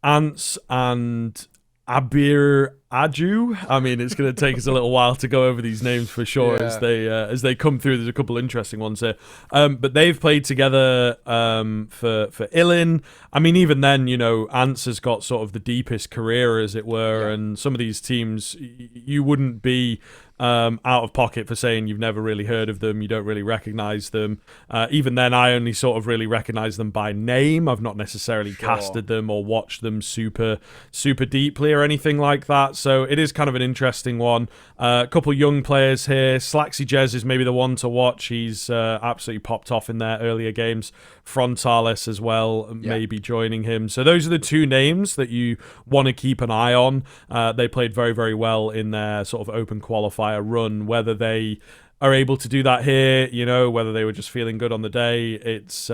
Ants and Abir Aju. I mean, it's going to take us a little while to go over these names for sure as they come through. There's a couple interesting ones here, but they've played together for Illin. I mean, even then, Ants has got sort of the deepest career, as it were, and some of these teams you wouldn't be out of pocket for saying you've never really heard of them, you don't really recognize them. Even then, I only sort of really recognize them by name. I've not necessarily casted them or watched them super deeply or anything like that. So it is kind of an interesting one. A couple young players here. Slaxy Jez is maybe the one to watch. He's absolutely popped off in their earlier games. Frontalis as well, maybe joining him. So those are the two names that you want to keep an eye on. They played very, very well in their sort of open qualifier run. Whether they are able to do that here, whether they were just feeling good on the day, it's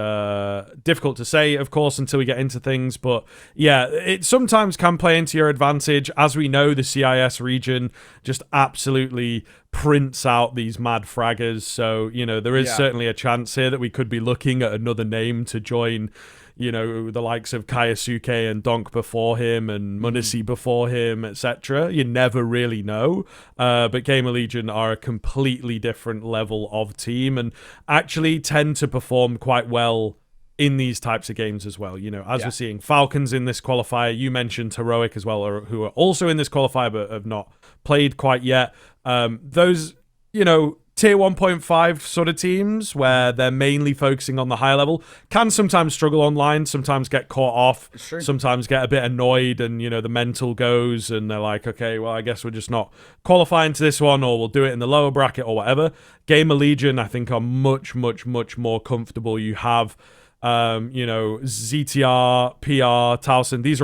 difficult to say, of course, until we get into things. But yeah, it sometimes can play into your advantage. As we know, the CIS region just absolutely prints out these mad fraggers. So, there is certainly a chance here that we could be looking at another name to join the likes of Kayasuke and Donk before him and Munisi before him, etc. You never really know. But Gamer Legion are a completely different level of team and actually tend to perform quite well in these types of games as well. As we're seeing Falcons in this qualifier, you mentioned Heroic as well, who are also in this qualifier but have not played quite yet. Those, tier 1.5 sort of teams where they're mainly focusing on the high level can sometimes struggle online, sometimes get caught off, sometimes get a bit annoyed, and the mental goes and they're like, okay, well, I guess we're just not qualifying to this one, or we'll do it in the lower bracket or whatever. Gamer Legion, I think, are much, much, much more comfortable. You have ZTR, PR, Towson, these are